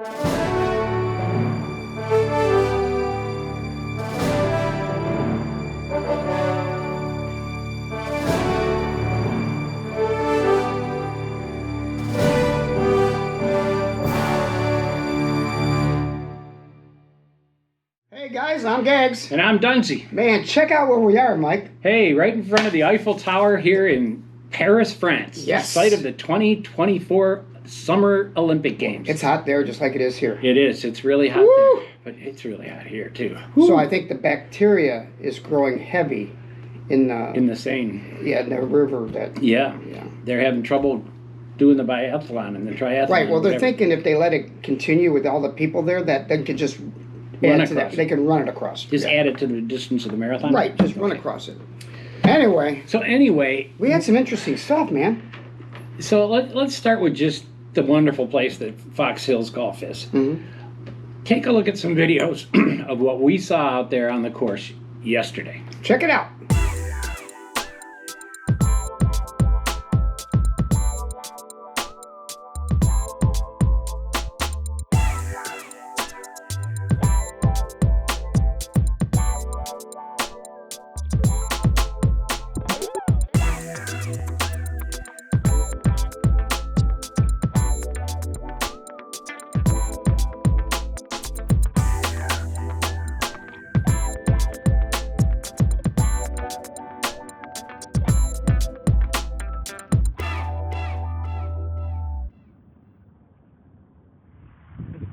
Hey guys, I'm Gags. And I'm Dunsey. Man, check out where we are, Mike. Hey, right in front of the Eiffel Tower here in Paris, France. Yes. Site of the 2024 Summer Olympic Games. It's hot there just like it is here. It is. It's really hot there. But it's really hot here, too. So I think the bacteria is growing heavy in the Seine. Yeah, in the river. Yeah. They're having trouble doing the biathlon and the triathlon. Right, well, they're thinking if they let it continue with all the people there, that they could just run across. They can run it across. Just add it to the distance of the marathon? Right, just run across it. Anyway. We had some interesting stuff, man. So let's start with just the wonderful place that Fox Hills Golf is. Mm-hmm. Take a look at some videos of what we saw out there on the course yesterday. Check it out.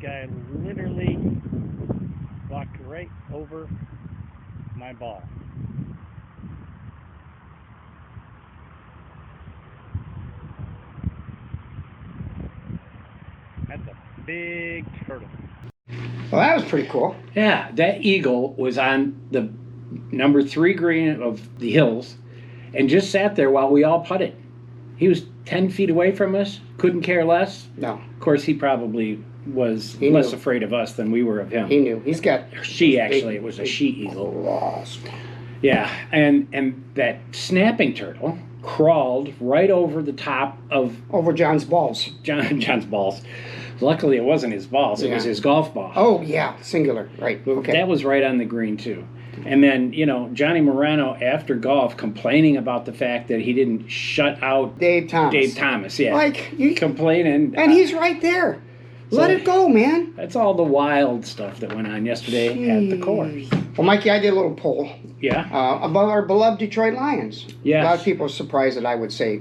Guy literally walked right over my ball. That's a big turtle. Well, that was pretty cool. Yeah, that eagle was on the number 3 green of the hills and just sat there while we all putted. He was 10 feet away from us, couldn't care less. No. Of course, he probably was less afraid of us than we were of him. He knew. He's got... It was a she-eagle. Claws. Yeah, and that snapping turtle crawled right over the top of... Over John's balls. John's balls. Luckily, it wasn't his balls. It was his golf ball. Oh, yeah. Singular. Right. Okay. That was right on the green, too. And then, Johnny Morano, after golf, complaining about the fact that he didn't shut out Dave Thomas, yeah. Like, you... Complaining. And he's right there. Let it go, man. That's all the wild stuff that went on yesterday at the course. Well, Mikey, I did a little poll. Yeah. About our beloved Detroit Lions. Yes. A lot of people are surprised that I would say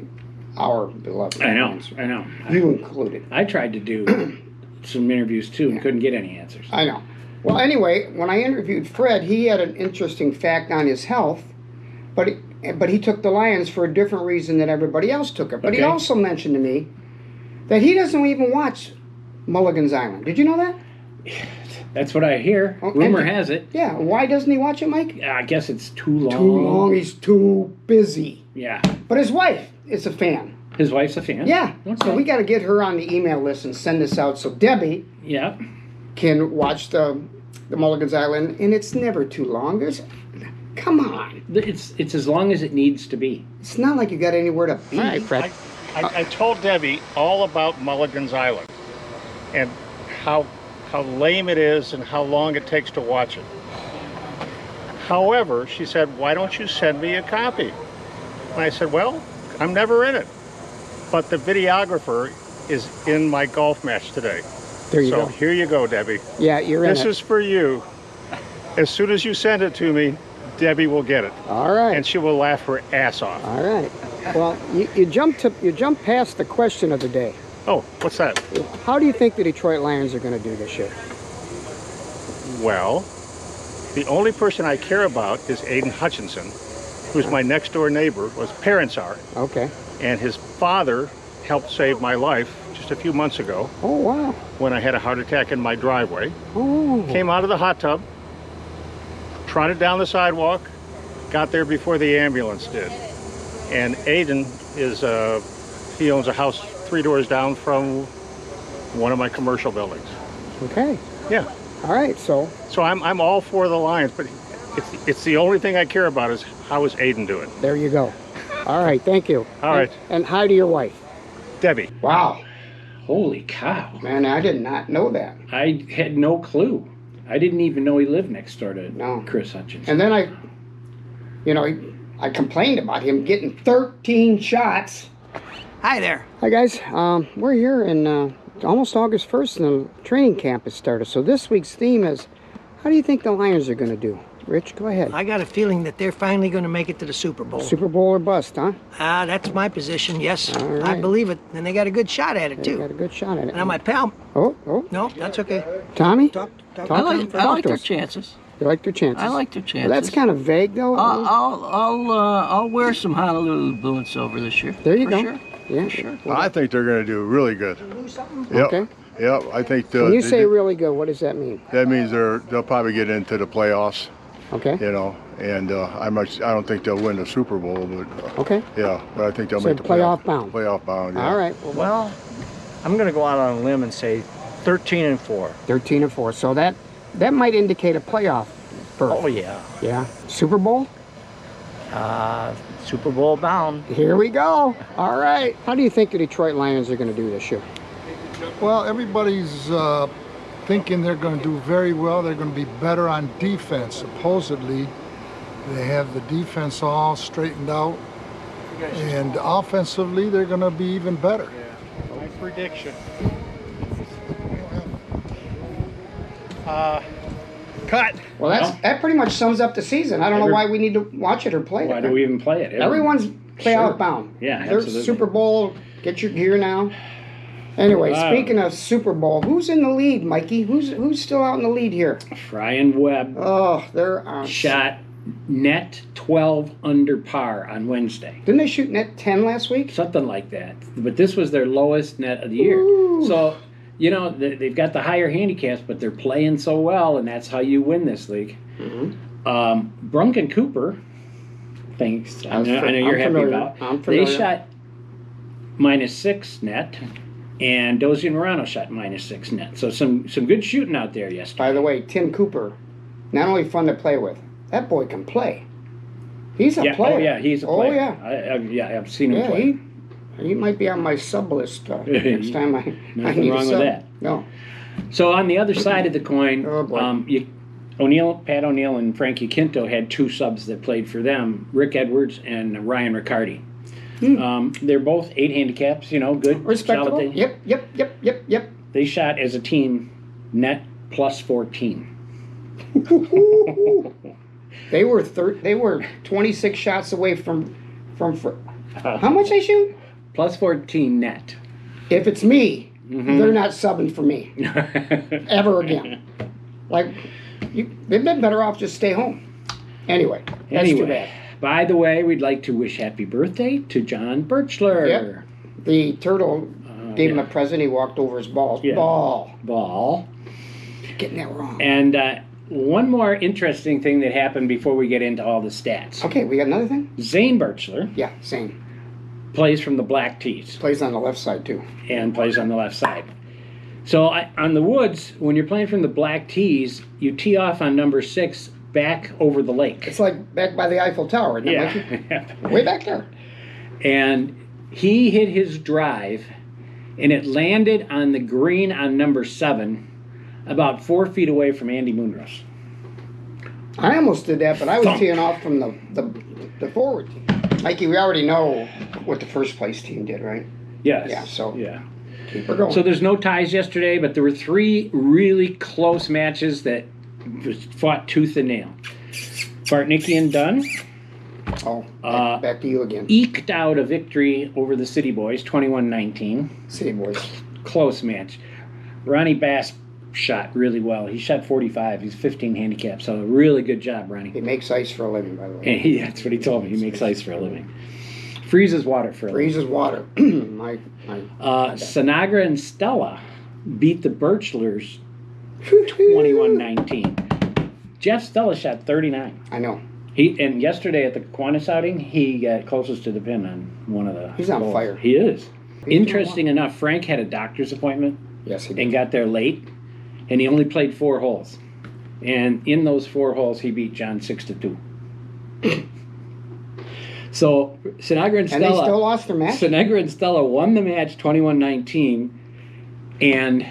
our beloved Lions. I know. You included. I tried to do some interviews, too, and couldn't get any answers. I know. Well, anyway, when I interviewed Fred, he had an interesting fact on his health, but he took the Lions for a different reason than everybody else took it. But he also mentioned to me that he doesn't even watch Mulligan's Island. Did you know that? That's what I hear. Rumor has it. Yeah. Why doesn't he watch it, Mike? I guess it's too long. Too long. He's too busy. Yeah. But his wife is a fan. His wife's a fan? Yeah. Okay. So we got to get her on the email list and send this out so Debbie can watch the Mulligan's Island. And it's never too long. Come on. It's as long as it needs to be. It's not like you got anywhere to be. All right, Fred. I told Debbie all about Mulligan's Island and how lame it is and how long it takes to watch it. However, she said, why don't you send me a copy? And I said, well, I'm never in it. But the videographer is in my golf match today. There you go. So here you go, Debbie. Yeah, you're in it. This is for you. As soon as you send it to me, Debbie will get it. All right. And she will laugh her ass off. All right. Well, you jumped past the question of the day. Oh, what's that? How do you think the Detroit Lions are going to do this year? Well, the only person I care about is Aiden Hutchinson, who's my next door neighbor, his parents are. Okay. And his father helped save my life just a few months ago. Oh, wow. When I had a heart attack in my driveway. Oh. Came out of the hot tub, trotted down the sidewalk, got there before the ambulance did. And Aiden he owns a house 3 doors down from one of my commercial buildings. Okay. Yeah. All right, so I'm all for the Lions, but it's the only thing I care about is how is Aiden doing. There you go. All right, thank you. All right. And hi to your wife. Debbie. Wow. Holy cow. Man, I did not know that. I had no clue. I didn't even know he lived next door to No. Chris Hutchinson. And then I complained about him getting 13 shots. Hi there. Hi guys, we're here in almost August 1st and the training camp has started. So this week's theme is, how do you think the Lions are going to do? Rich, go ahead. I got a feeling that they're finally going to make it to the Super Bowl. Super Bowl or bust, huh? That's my position, yes. All I right. believe it. And they got a good shot at it, They too. got a good shot at it. Now, my pal... Oh. No, that's okay. Tommy? Talk I like- to I him. like their us. chances. You like their chances? I like their chances. Well, that's kind of vague, though. I'll wear some Honolulu blue and silver this year. There you for go. Sure. Yeah, Sure. I think they're going to do really good. Yep. Okay. Yep. I think When you say really good, what does that mean? that means they'll probably get into the playoffs. Okay. You know, and I don't think they'll win the Super Bowl, but Okay. yeah, but I think they'll So make the playoff bound. Playoff bound. Yeah. All right. Well, I'm going to go out on a limb and say 13-4. 13 and 4. So that might indicate a playoff berth. Oh yeah, Yeah. Super Bowl? Super Bowl bound. Here we go. All right. How do you think the Detroit Lions are going to do this year? Well, everybody's thinking they're going to do very well. They're going to be better on defense. Supposedly, they have the defense all straightened out. And offensively, they're going to be even better. My prediction. Cut. Well, that pretty much sums up the season. I don't know why we need to watch it or play it. Why do we even play it? Everyone's playoff Sure. bound. Yeah, There's absolutely. Super Bowl. Get your gear now. Anyway, Wow. speaking of Super Bowl, who's in the lead, Mikey? Who's still out in the lead here? Ryan Webb Oh, they're shot net 12 under par on Wednesday. Didn't they shoot net 10 last week? Something like that. But this was their lowest net of the year. Ooh. So, you know, they've got the higher handicaps, but they're playing so well, and that's how you win this league. Brunk and Cooper, thanks. I know you're happy familiar. about. I'm They familiar. shot -6 net, and Dozie and Morano shot -6 net. So some good shooting out there yesterday. By the way, Tim Cooper, not only fun to play with, that boy can play. He's a player. Oh yeah, he's a player. Oh yeah. I've seen him Yeah, play. he might be on my sub list next time I Nothing need a wrong with sub. that. No. So on the other side of the coin, Oh, boy. Pat O'Neill and Frankie Quinto had two subs that played for them, Rick Edwards and Ryan Riccardi. They're both 8 handicaps, you know, good. Respectable. solid thing. Yep. They shot as a team net +14. They were 26 shots away from how much they shoot? +14 net. If it's me, Mm-hmm. they're not subbing for me ever again. Like they've been better off just stay home. Anyway, that's too bad. By the way, we'd like to wish happy birthday to John Birchler. Yep. The turtle gave him yeah. a present. He walked over his balls. Yeah. Ball. Getting that wrong. And one more interesting thing that happened before we get into all the stats. Okay, we got another thing? Zane Birchler Yeah, same. plays from the Black Tees Plays on the left side too. and plays on the left side. So on the woods, when you're playing from the Black Tees, you tee off on number 6 back over the lake. It's like back by the Eiffel Tower, isn't it, Mikey? Yeah. Way back there. And he hit his drive, and it landed on the green on number 7, about 4 feet away from Andy Munoz. I almost did that, but I was Thump. teeing off from the forward team. Mikey, we already know what the first place team did, right? Yes. Yeah, so- Yeah. Keep her going. So there's no ties yesterday, but there were 3 really close matches that was fought tooth and nail. Bartnicki and Dunn back to you again. eked out a victory over the City Boys, 21-19. City boys. Close match. Ronnie Bass shot really well. He shot 45. He's 15 handicap, so really good job, Ronnie. He makes ice for a living, by the way. And that's what he told me. He makes ice for a living. Freezes water for a living. Freezes water. my Sinagra and Stella beat the Birchlers 21-19. Jeff Stella shot 39. I know. And yesterday at the Kiwanis outing, he got closest to the pin on one of the He's on holes. fire. He is. doing Interesting enough, Frank had a doctor's appointment Yes, he did. and got there late, and he only played 4 holes. And in those 4 holes, he beat John 6-2. So Sinagra and And they Stella, still lost their match? Sinagra and Stella won the match 21-19, And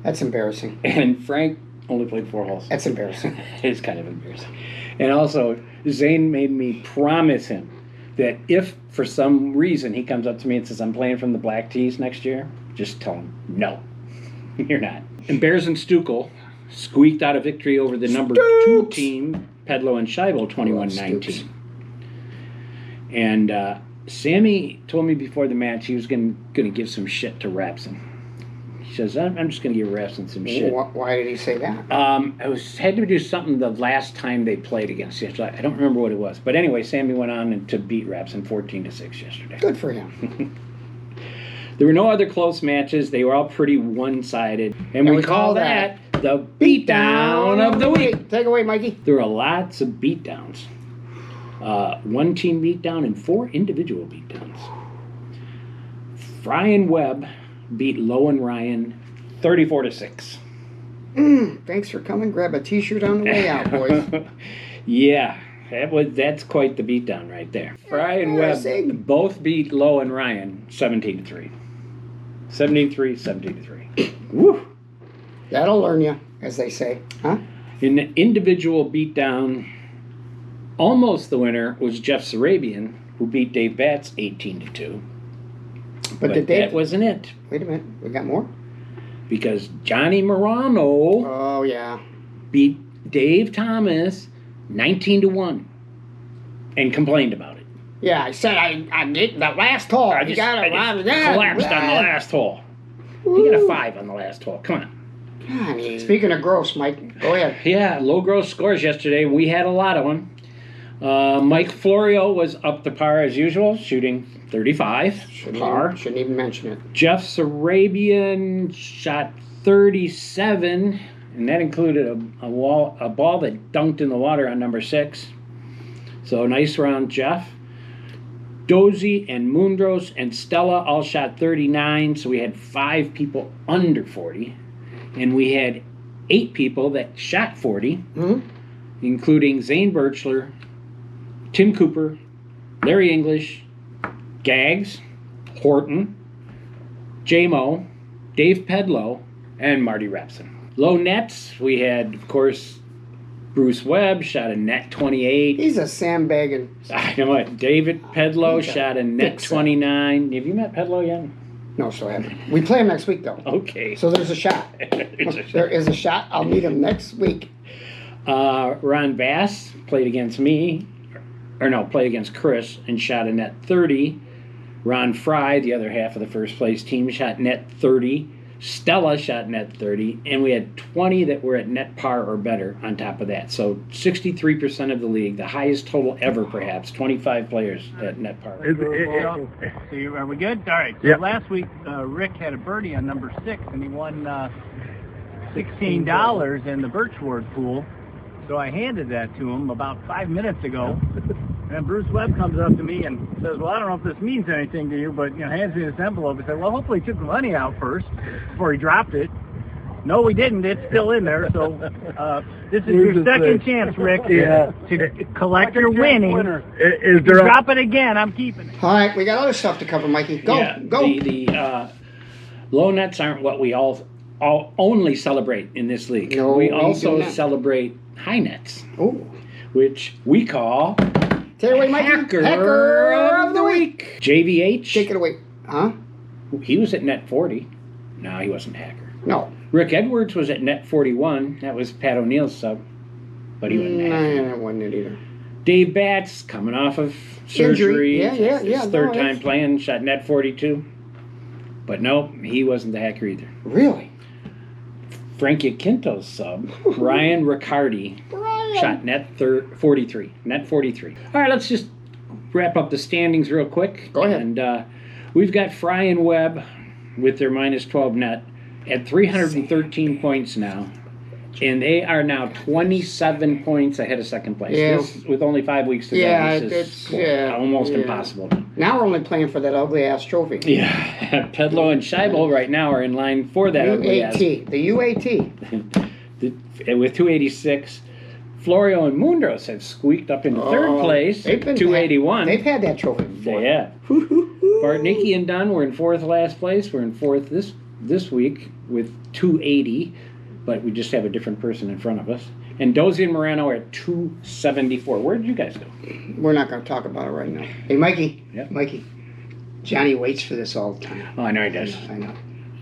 That's embarrassing. Frank only played 4 holes. That's embarrassing. It's kind of embarrassing. And also, Zane made me promise him that if for some reason he comes up to me and says, I'm playing from the black tees next year, just tell him, no, you're not. And Bears and Stukel squeaked out a victory over the number 2 team, Pedlo and Scheibel, 21-19. And Sammy told me before the match he was going to give some shit to Rapson. He says, I'm just going to give Rapson some shit. Why did he say that? Had to do something the last time they played against each other. I don't remember what it was. But anyway, Sammy went on to beat Rapson 14-6 yesterday. Good for him. There were no other close matches. They were all pretty one-sided. And we call that the beatdown of the week. Take away, Mikey. There were lots of beatdowns. 1 team beatdown and 4 individual beatdowns. Fry and Webb beat Lowe and Ryan 34-6. Thanks for coming. Grab a t-shirt on the way out, boys. Yeah, that's quite the beatdown right there. Fry and Webb both beat Lowe and Ryan 17-3. 17-3. Woo! That'll learn you, as they say. Huh? In the individual beatdown, almost the winner was Jeff Sarabian, who beat Dave Batts 18-2. But that wasn't it. Wait a minute. We got more? Because Johnny Morano Oh, yeah. beat Dave Thomas 19-1 and complained about it. Yeah, I said I did the last hole. I just collapsed on the last hole. He got a 5 on the last hole. Come on. Speaking of gross, Mike, go ahead. Yeah, low gross scores yesterday. We had a lot of them. Mike Florio was up to par as usual, shooting 35. Shouldn't even mention it. Jeff Sarabian shot 37, and that included a ball that dunked in the water on number 6. So nice round, Jeff. Dozy and Mundros and Stella all shot 39, so we had 5 people under 40. And we had 8 people that shot 40, including Zane Birchler, Tim Cooper, Larry English, Gags, Horton, J-Mo, Dave Pedlo, and Marty Rapson. Low nets, we had, of course, Bruce Webb shot a net 28. He's a sandbagging. I know what. David Pedlo shot a net 29. Have you met Pedlo yet? No, so I haven't. We play him next week, though. Okay. So there's a shot. There is a shot. I'll meet him next week. Ron Bass played against me, played against Chris and shot a net 30. Ron Fry, the other half of the first place team, shot net 30. Stella shot net 30, and we had 20 that were at net par or better on top of that. So 63% of the league, the highest total ever perhaps, 25 players at net par. So are we good? All right. So last week, Rick had a birdie on number 6, and he won $16 in the Birchwood pool. So I handed that to him about 5 minutes ago. And Bruce Webb comes up to me and says, well, I don't know if this means anything to you, but, hands me this envelope and said, well, hopefully he took the money out first before he dropped it. No, we didn't. It's still in there. So this is your second chance, Rick, to collect your winnings. Is there drop it again, I'm keeping it. All right, we got other stuff to cover, Mikey. Go. The low nets aren't what we all only celebrate in this league. No, we also celebrate high nets, which we call Take it away, Mikey. Hacker of the week. JVH. Take it away. Huh? He was at net 40. No, he wasn't hacker. No. Rick Edwards was at net 41. That was Pat O'Neill's sub. But he wasn't hacker. That wasn't it either. Dave Batts, coming off of surgery. Yeah. His third time playing, shot net 42. But no, he wasn't the hacker either. Really? Frankie Quinto's sub, Ryan Riccardi, shot net 43. Net 43. All right, let's just wrap up the standings real quick. Go ahead. And we've got Fry and Webb with their minus 12 net at 313 points now. And they are now 27 points ahead of second place. Yeah. This, with only 5 weeks to go, this is almost impossible. Now we're only playing for that ugly-ass trophy. Yeah. Pedlo and Scheibel right now are in line for that ugly-ass. The UAT. With 286. Florio and Mundros have squeaked up into third place, 281. They've had that trophy before. They have. Bartnicki and Dunn were in fourth last place. We're in fourth this this week with 280, but we just have a different person in front of us. And Dozy and Morano are at 274. Where did you guys go? We're not going to talk about it right now. Hey, Mikey. Yep. Mikey. Johnny waits for this all the time. Oh, I know he does. I know.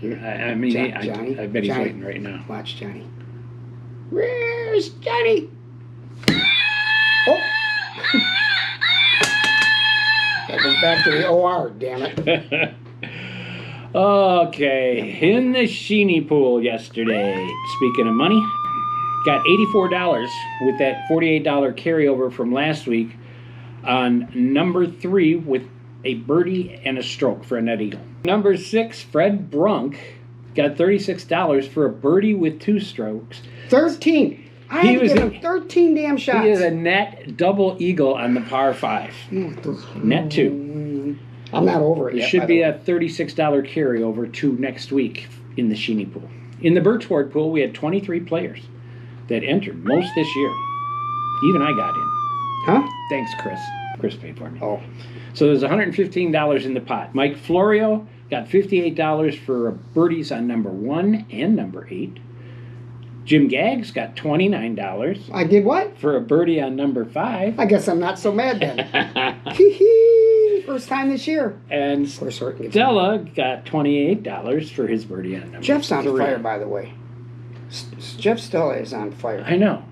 I mean, Johnny. I bet he's Johnny. waiting right now. Watch Johnny. Where's Johnny? Oh. Gotta go back to the OR, damn it. Okay, in the Sheeny pool yesterday, speaking of money, got $84 with that $48 carryover from last week on number 3 with a birdie and a stroke for a net eagle. Number 6, Fred Brunk, got $36 for a birdie with 2 strokes. 13. I had to give him 13 damn shots. He is a net double eagle on the par 5. Net 2. I'm not over it There yet. should by be the way. a $36 carryover to next week in the Sheeny pool. In the Birchwood pool, we had 23 players that entered, most this year. Even I got in. Huh? Thanks, Chris. Chris paid for me. Oh. So there's $115 in the pot. Mike Florio got $58 for birdies on number 1 and number 8. Jim Gaggs got $29 I did what? for a birdie on number 5. I guess I'm not so mad then. Hee-hee. First time this year. And Of course, Horton gets Stella got $28 for his birdie on number Jeff's on 3. fire, by the way. Jeff Stella is on fire. I know.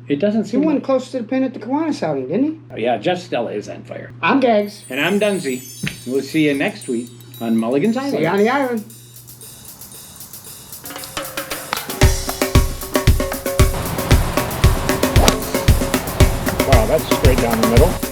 It doesn't He seem won close to the pin at the Kiwanis outing, didn't he? Yeah, Jeff Stella is on fire. I'm Gags. And I'm Dunsey. We'll see you next week on Mulligan's Island. See you on the island. Wow, that's straight down the middle.